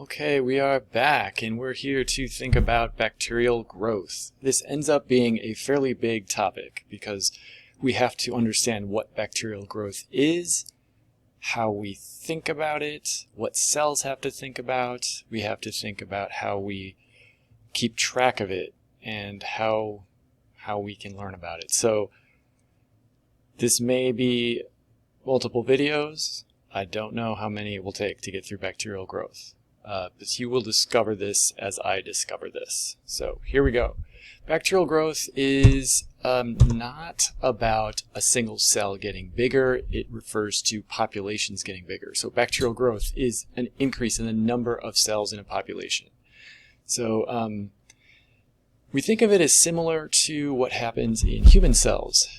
Okay, we are back and we're here to think about bacterial growth. This ends up being a fairly big topic because we have to understand what bacterial growth is, how we think about it, what cells have to think about. We have to think about how we keep track of it and how we can learn about it. So this may be multiple videos. I don't know how many it will take to get through bacterial growth. But you will discover this as I discover this. So here we go. Bacterial growth is not about a single cell getting bigger. It refers to populations getting bigger. So bacterial growth is an increase in the number of cells in a population. So we think of it as similar to what happens in human cells,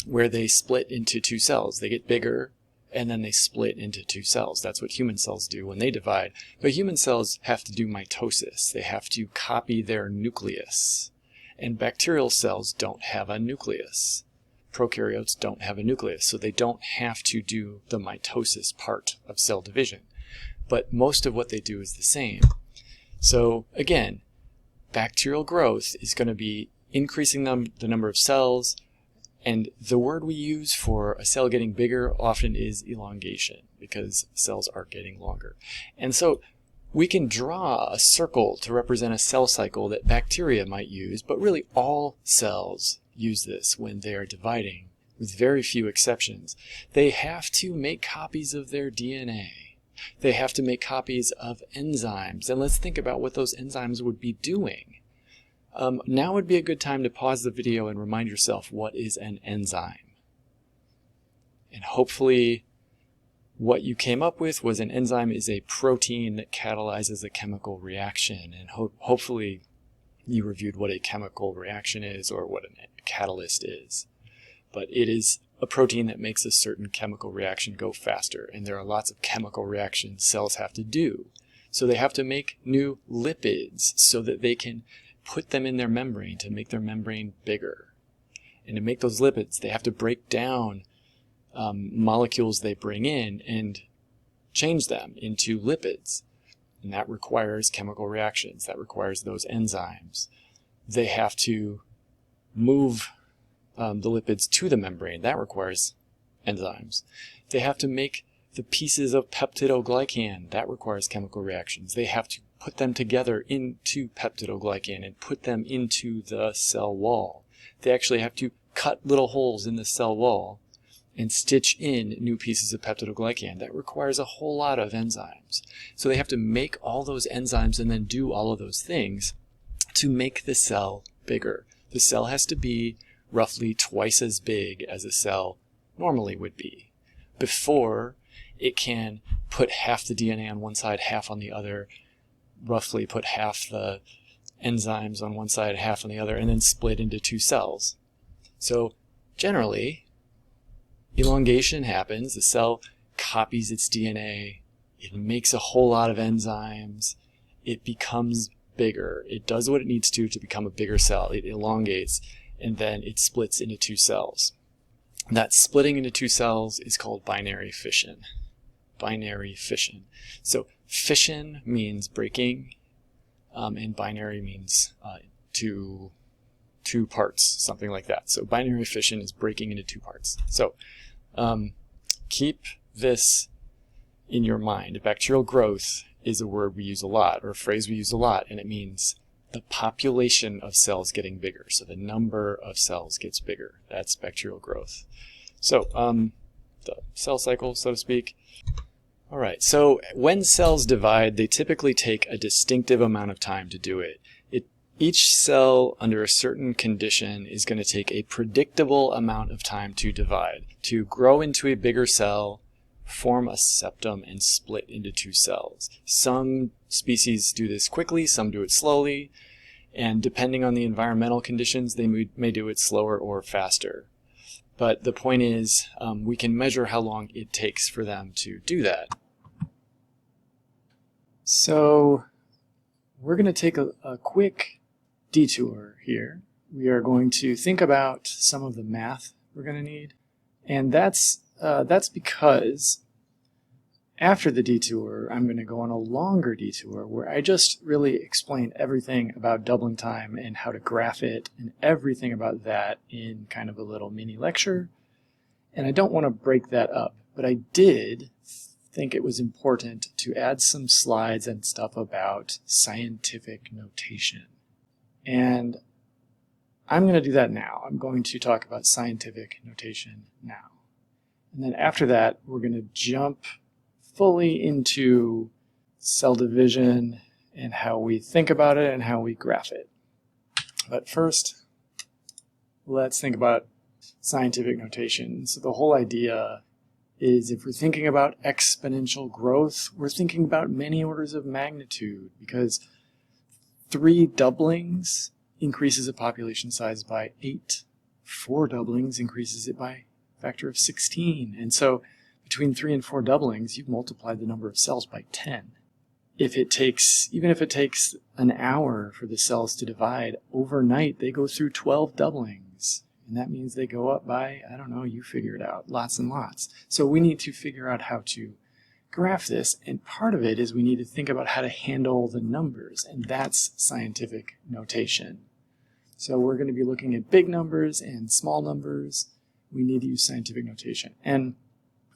where they split into two cells. They get bigger, and then they split into two cells. That's what human cells do when they divide. But human cells have to do mitosis. They have to copy their nucleus. And bacterial cells don't have a nucleus. Prokaryotes don't have a nucleus, so they don't have to do the mitosis part of cell division. But most of what they do is the same. So again, bacterial growth is going to be increasing the number of cells. And the word we use for a cell getting bigger often is elongation, because cells are getting longer. And so we can draw a circle to represent a cell cycle that bacteria might use, but really all cells use this when they are dividing, with very few exceptions. They have to make copies of their DNA. They have to make copies of enzymes. And let's think about what those enzymes would be doing. Now would be a good time to pause the video and remind yourself what is an enzyme. And hopefully what you came up with was an enzyme is a protein that catalyzes a chemical reaction. And hopefully you reviewed what a chemical reaction is or what a catalyst is. But it is a protein that makes a certain chemical reaction go faster. And there are lots of chemical reactions cells have to do. So they have to make new lipids so that they can put them in their membrane to make their membrane bigger. And to make those lipids, they have to break down molecules they bring in and change them into lipids. And that requires chemical reactions. That requires those enzymes. They have to move the lipids to the membrane. That requires enzymes. They have to make the pieces of peptidoglycan. That requires chemical reactions. They have to put them together into peptidoglycan and put them into the cell wall. They actually have to cut little holes in the cell wall and stitch in new pieces of peptidoglycan. That requires a whole lot of enzymes. So they have to make all those enzymes and then do all of those things to make the cell bigger. The cell has to be roughly twice as big as a cell normally would be before it can put half the DNA on one side, half on the other, roughly put half the enzymes on one side, half on the other, and then split into two cells. So generally, elongation happens. The cell copies its DNA. It makes a whole lot of enzymes. It becomes bigger. It does what it needs to become a bigger cell. It elongates, and then it splits into two cells. That splitting into two cells is called binary fission. Binary fission. So fission means breaking, and binary means two parts, something like that. So binary fission is breaking into two parts. So keep this in your mind. Bacterial growth is a word we use a lot, or a phrase we use a lot, and it means the population of cells getting bigger. So the number of cells gets bigger. That's bacterial growth. So the cell cycle, so to speak. All right, so when cells divide, they typically take a distinctive amount of time to do it. Each cell under a certain condition is going to take a predictable amount of time to divide, to grow into a bigger cell, form a septum, and split into two cells. Some species do this quickly, some do it slowly, and depending on the environmental conditions, they may do it slower or faster. But the point is, we can measure how long it takes for them to do that. So we're going to take a quick detour here. We are going to think about some of the math we're going to need. And that's because After the detour, I'm going to go on a longer detour where I just really explain everything about doubling time and how to graph it and everything about that in kind of a little mini lecture. And I don't want to break that up, but I did think it was important to add some slides and stuff about scientific notation. And I'm going to do that now. I'm going to talk about scientific notation now. And then after that, we're going to jump fully into cell division and how we think about it and how we graph it. But first, let's think about scientific notation. So the whole idea is if we're thinking about exponential growth, we're thinking about many orders of magnitude because 3 doublings increases a population size by 8. 4 doublings increases it by a factor of 16. And so between 3 and 4 doublings, you've multiplied the number of cells by 10. Even if it takes an hour for the cells to divide, overnight they go through 12 doublings. And that means they go up by, I don't know, you figure it out, lots and lots. So we need to figure out how to graph this, and part of it is we need to think about how to handle the numbers, and that's scientific notation. So we're going to be looking at big numbers and small numbers. We need to use scientific notation. And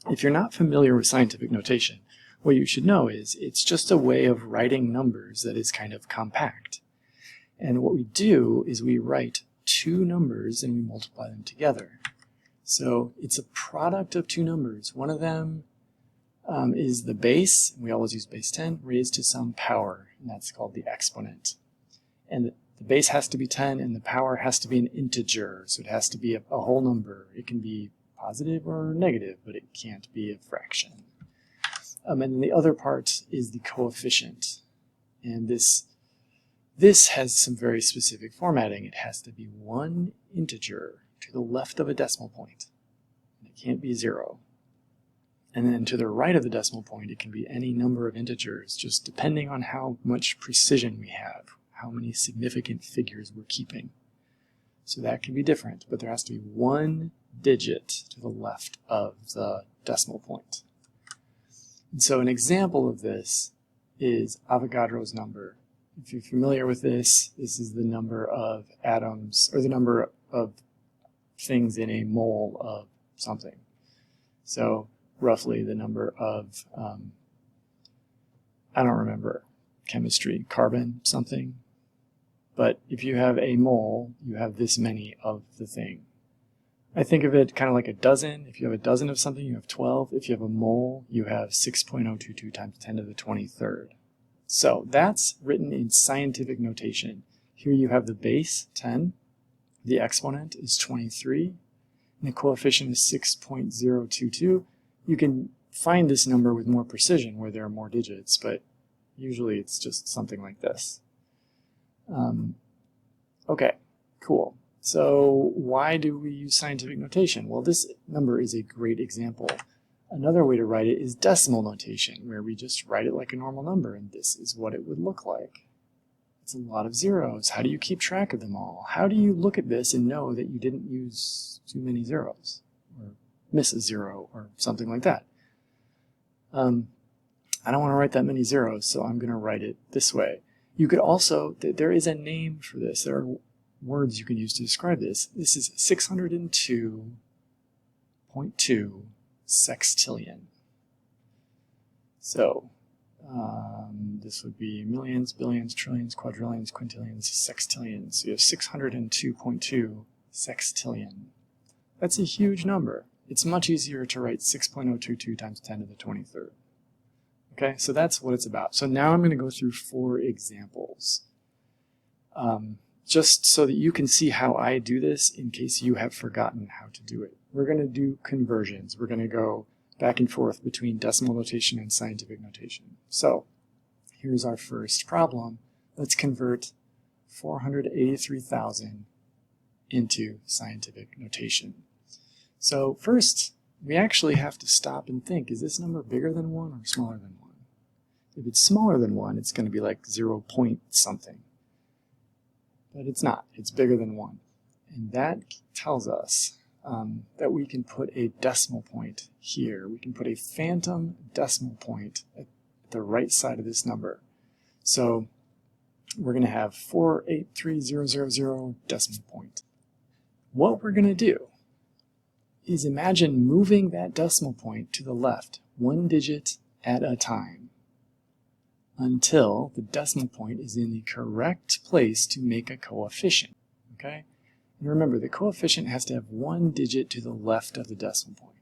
if you're not familiar with scientific notation, what you should know is it's just a way of writing numbers that is kind of compact. And what we do is we write 2 numbers and we multiply them together. So it's a product of 2 numbers. One of them is the base, we always use base 10, raised to some power, and that's called the exponent. And the base has to be 10 and the power has to be an integer, so it has to be a whole number. It can be positive or negative, but it can't be a fraction. And then the other part is the coefficient. And this has some very specific formatting. It has to be 1 integer to the left of a decimal point. And it can't be 0. And then to the right of the decimal point, it can be any number of integers, just depending on how much precision we have, how many significant figures we're keeping. So that can be different, but there has to be 1 digit to the left of the decimal point. And so an example of this is Avogadro's number. If you're familiar with this, this is the number of atoms, or the number of things in a mole of something. So roughly the number of, I don't remember chemistry, carbon something. But if you have a mole, you have this many of the thing. I think of it kind of like a dozen. If you have a dozen of something, you have 12. If you have a mole, you have 6.022 times 10 to the 23rd. So that's written in scientific notation. Here you have the base, 10. The exponent is 23. And the coefficient is 6.022. You can find this number with more precision where there are more digits, but usually it's just something like this. Okay, cool. So why do we use scientific notation? Well, this number is a great example. Another way to write it is decimal notation, where we just write it like a normal number, and this is what it would look like. It's a lot of zeros. How do you keep track of them all? How do you look at this and know that you didn't use too many zeros, or miss a zero, or something like that? I don't want to write that many zeros, so I'm going to write it this way. You could also, there is a name for this. There are words you can use to describe this. This is 602.2 sextillion. So this would be millions, billions, trillions, quadrillions, quintillions, sextillions. So you have 602.2 sextillion. That's a huge number. It's much easier to write 6.022 times 10 to the 23rd. Okay, so that's what it's about. So now I'm going to go through 4 examples. Just so that you can see how I do this in case you have forgotten how to do it. We're going to do conversions. We're going to go back and forth between decimal notation and scientific notation. So here's our first problem. Let's convert 483,000 into scientific notation. So first, we actually have to stop and think, is this number bigger than 1 or smaller than 1? If it's smaller than 1, it's going to be like 0 point something. But it's not. It's bigger than 1. And that tells us that we can put a decimal point here. We can put a phantom decimal point at the right side of this number. So we're going to have 483,000 decimal point. What we're going to do is imagine moving that decimal point to the left, one digit at a time, until the decimal point is in the correct place to make a coefficient. Okay? And remember, the coefficient has to have one digit to the left of the decimal point.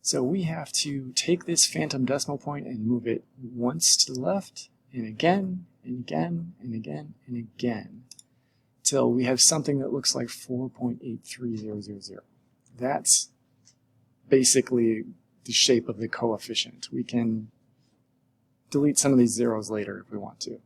So we have to take this phantom decimal point and move it once to the left, and again, and again, and again, and again, till we have something that looks like 4.83000. That's basically the shape of the coefficient. We can delete some of these zeros later if we want to.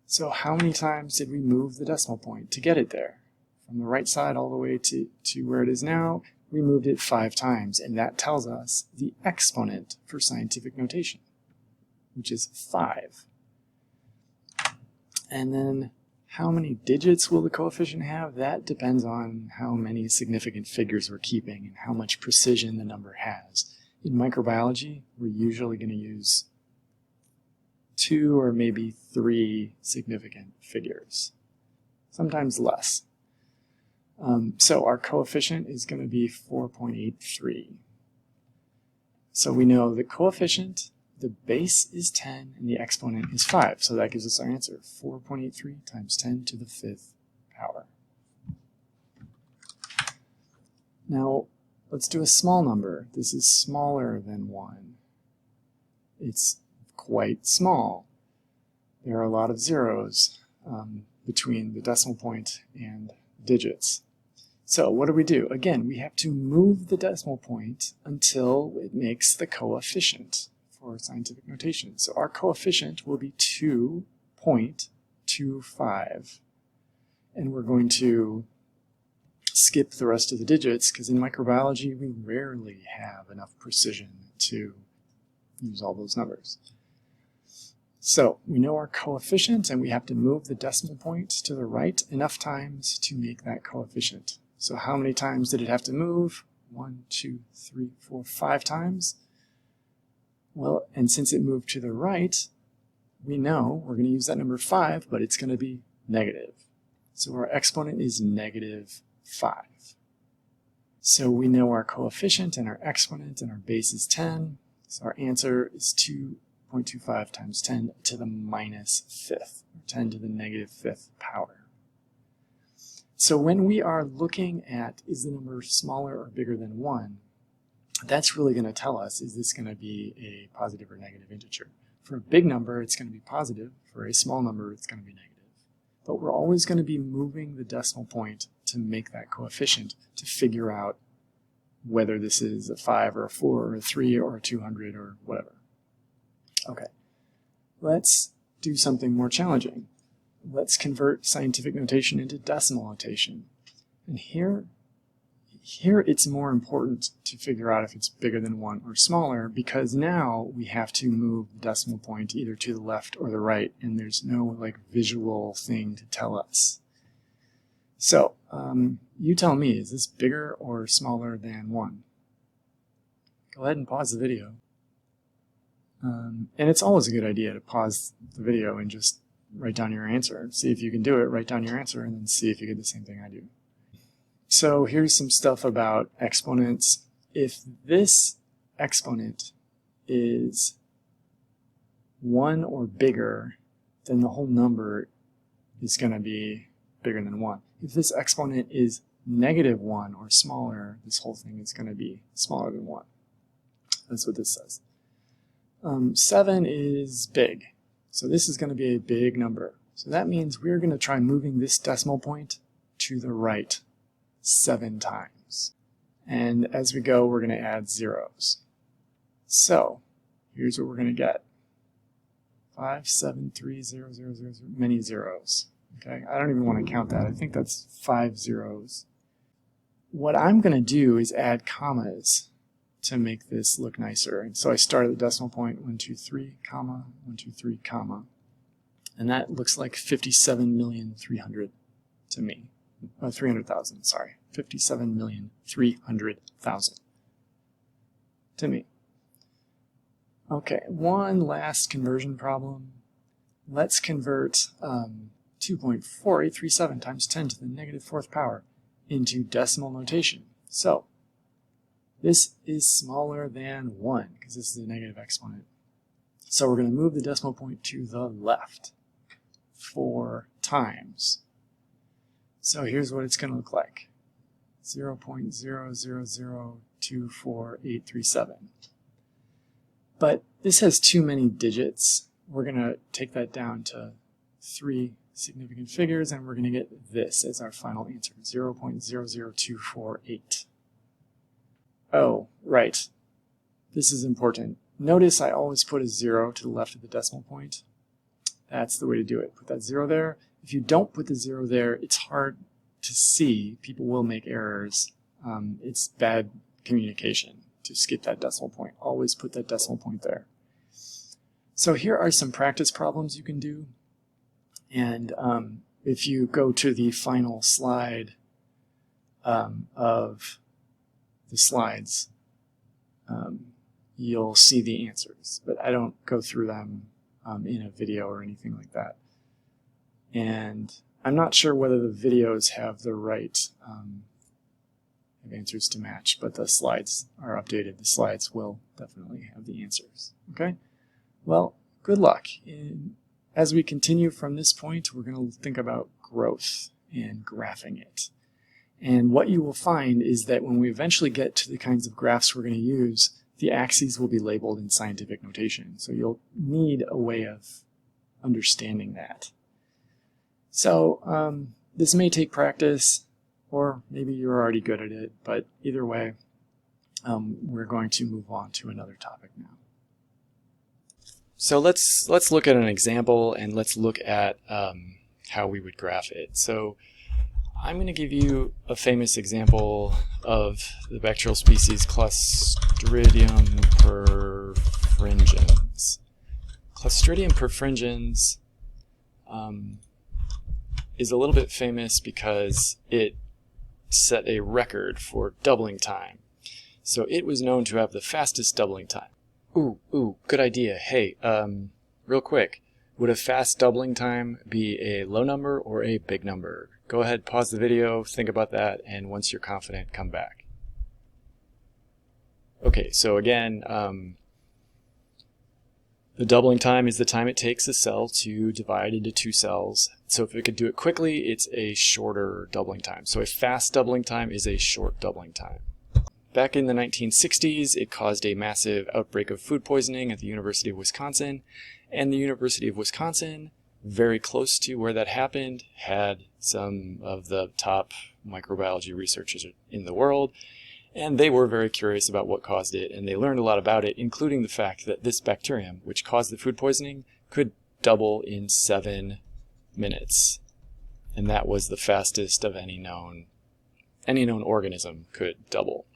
So how many times did we move the decimal point to get it there? From the right side all the way to where it is now, we moved it 5 times, and that tells us the exponent for scientific notation, which is 5. And then how many digits will the coefficient have? That depends on how many significant figures we're keeping and how much precision the number has. In microbiology, we're usually going to use 2 or maybe 3 significant figures, sometimes less. So our coefficient is going to be 4.83. So we know the coefficient, the base is 10, and the exponent is 5. So that gives us our answer, 4.83 times 10 to the 5th power. Now, let's do a small number. This is smaller than 1. It's quite small. There are a lot of zeros between the decimal point and digits. So what do? Again, we have to move the decimal point until it makes the coefficient for scientific notation. So our coefficient will be 2.25. And we're going to skip the rest of the digits because in microbiology we rarely have enough precision to use all those numbers. So we know our coefficient, and we have to move the decimal point to the right enough times to make that coefficient. So how many times did it have to move? 1, 2, 3, 4, 5 times. Well, and since it moved to the right, we know we're going to use that number 5, but it's going to be negative. So our exponent is negative 5. So we know our coefficient and our exponent, and our base is 10. So our answer is 2.25 times 10 to the minus 5th, or 10 to the negative 5th power. So when we are looking at is the number smaller or bigger than 1, that's really going to tell us, is this going to be a positive or negative integer? For a big number, it's going to be positive. For a small number, it's going to be negative. But we're always going to be moving the decimal point to make that coefficient to figure out whether this is a 5 or a 4 or a 3 or a 200 or whatever. Okay, let's do something more challenging. Let's convert scientific notation into decimal notation. And here it's more important to figure out if it's bigger than 1 or smaller, because now we have to move the decimal point either to the left or the right, and there's no visual thing to tell us. So you tell me, is this bigger or smaller than 1? Go ahead and pause the video. And it's always a good idea to pause the video and just write down your answer. See if you can do it, write down your answer, and then see if you get the same thing I do. So here's some stuff about exponents. If this exponent is 1 or bigger, then the whole number is going to be bigger than 1. If this exponent is negative 1 or smaller, this whole thing is going to be smaller than 1. That's what this says. 7 is big. So this is going to be a big number. So that means we're going to try moving this decimal point to the right 7 times. And as we go, we're going to add zeros. So here's what we're going to get. 5, 7, 3, 0, 0, 0, 0, many zeros. Okay, I don't even want to count that. I think that's 5 zeros. What I'm going to do is add commas to make this look nicer. And so I start at the decimal point, 1, 2, 3, comma, 1, 2, 3, comma. And that looks like 57,300,000 to me. 300,000, sorry. 57,300,000 to me. Okay, one last conversion problem. Let's convert 2.4837 times 10 to the negative fourth power into decimal notation. So this is smaller than 1 because this is a negative exponent. So we're going to move the decimal point to the left 4 times. So here's what it's going to look like. 0.0002487. But this has too many digits. We're going to take that down to 3 significant figures, and we're going to get this as our final answer, 0.00248. Oh, right. This is important. Notice I always put a 0 to the left of the decimal point. That's the way to do it. Put that 0 there. If you don't put the 0 there, it's hard to see. People will make errors. It's bad communication to skip that decimal point. Always put that decimal point there. So here are some practice problems you can do. And if you go to the final slide of the slides, you'll see the answers. But I don't go through them in a video or anything like that. And I'm not sure whether the videos have the right answers to match, but the slides are updated. The slides will definitely have the answers. Okay? Well, good luck. As we continue from this point, we're going to think about growth and graphing it. And what you will find is that when we eventually get to the kinds of graphs we're going to use, the axes will be labeled in scientific notation. So you'll need a way of understanding that. So this may take practice, or maybe you're already good at it, but either way, we're going to move on to another topic now. So let's look at an example, and let's look at how we would graph it. So I'm going to give you a famous example of the bacterial species Clostridium perfringens. Clostridium perfringens is a little bit famous because it set a record for doubling time. So it was known to have the fastest doubling time. Ooh, good idea. Hey, real quick, would a fast doubling time be a low number or a big number? Go ahead, pause the video, think about that, and once you're confident, come back. Okay, so again, the doubling time is the time it takes a cell to divide into 2 cells. So if it could do it quickly, it's a shorter doubling time. So a fast doubling time is a short doubling time. Back in the 1960s, it caused a massive outbreak of food poisoning at the University of Wisconsin, and the University of Wisconsin, very close to where that happened, had some of the top microbiology researchers in the world, and they were very curious about what caused it, and they learned a lot about it, including the fact that this bacterium, which caused the food poisoning, could double in 7 minutes. And that was the fastest of any known organism could double.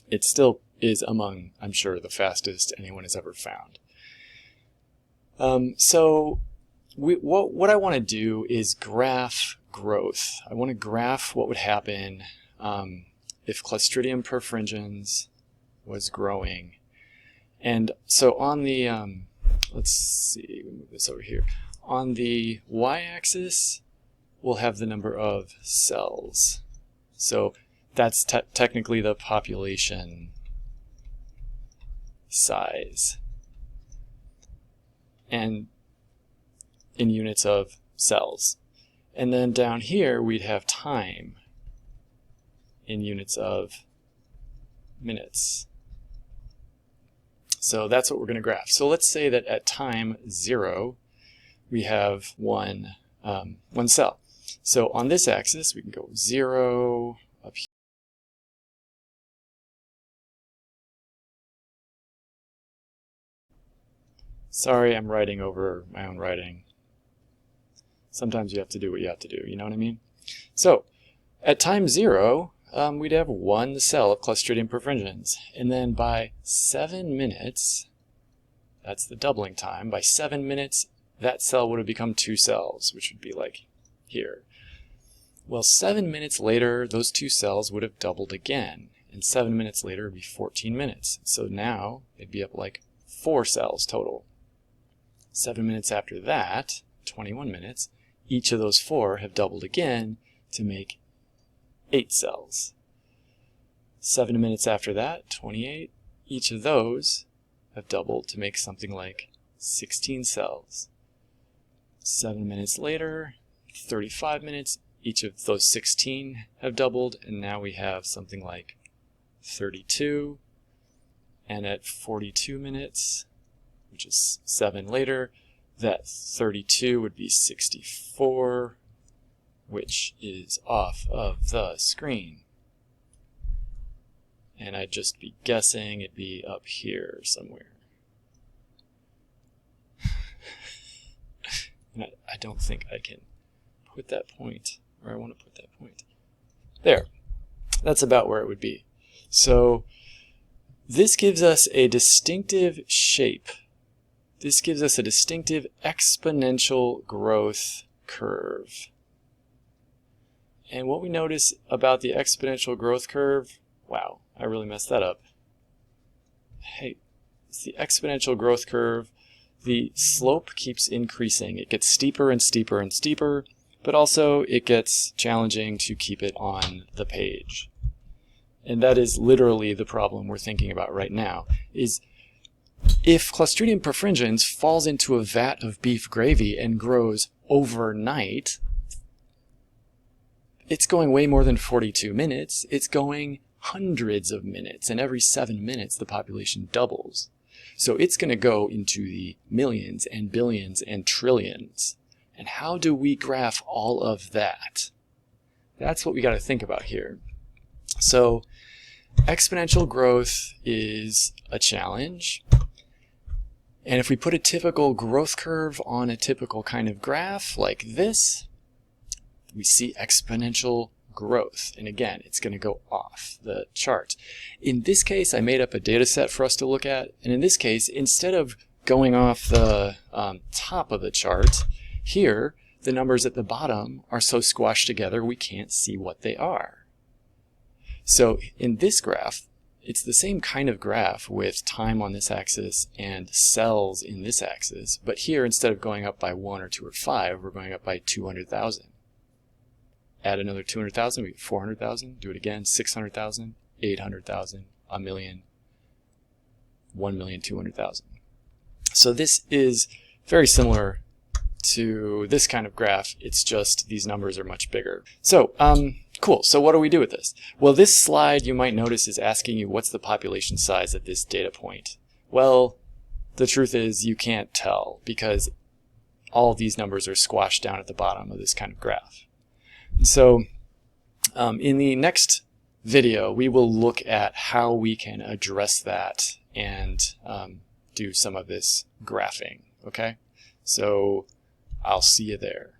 It still is among, I'm sure, the fastest anyone has ever found. So what I want to do is graph growth. I want to graph what would happen if Clostridium perfringens was growing. And so on the, let's see, we'll move this over here. On the y-axis, we'll have the number of cells. So that's technically the population size. And in units of cells. And then down here, we'd have time in units of minutes. So that's what we're going to graph. So let's say that at time 0, we have one cell. So on this axis, we can go 0 up here. Sorry, I'm writing over my own writing. Sometimes you have to do what you have to do, you know what I mean? So at time 0, we'd have 1 cell of Clostridium perfringens. And then by 7 minutes, that's the doubling time, by 7 minutes, that cell would have become 2 cells, which would be like here. Well, 7 minutes later, those two cells would have doubled again. And 7 minutes later would be 14 minutes. So now it'd be up like 4 cells total. 7 minutes after that, 21 minutes, each of those 4 have doubled again to make 8 cells. 7 minutes after that, 28, each of those have doubled to make something like 16 cells. 7 minutes later, 35 minutes, each of those 16 have doubled, and now we have something like 32. And at 42 minutes, which is 7 later, that 32 would be 64, which is off of the screen. And I'd just be guessing it'd be up here somewhere. And I don't think I can put that point where I want to put that point. There. That's about where it would be. So this gives us a distinctive shape. This gives us a distinctive exponential growth curve. And what we notice about the exponential growth curve, wow, I really messed that up. Hey, it's the exponential growth curve. The slope keeps increasing. It gets steeper and steeper and steeper, but also it gets challenging to keep it on the page. And that is literally the problem we're thinking about right now, is if Clostridium perfringens falls into a vat of beef gravy and grows overnight, it's going way more than 42 minutes. It's going hundreds of minutes, and every 7 minutes the population doubles. So it's going to go into the millions and billions and trillions. And how do we graph all of that? That's what we got to think about here. So exponential growth is a challenge. And if we put a typical growth curve on a typical kind of graph like this, we see exponential growth. And again, it's going to go off the chart. In this case, I made up a data set for us to look at. And in this case, instead of going off the top of the chart, here, the numbers at the bottom are so squashed together we can't see what they are. So in this graph, it's the same kind of graph with time on this axis and cells in this axis. But here, instead of going up by 1 or 2 or 5, we're going up by 200,000. Add another 200,000, we get 400,000. Do it again, 600,000, 800,000, a million, 1,200,000. So this is very similar to this kind of graph. It's just these numbers are much bigger. So, cool. So what do we do with this? Well, this slide you might notice is asking you what's the population size at this data point. Well, the truth is you can't tell because all of these numbers are squashed down at the bottom of this kind of graph. So in the next video, we will look at how we can address that and do some of this graphing. Okay? So I'll see you there.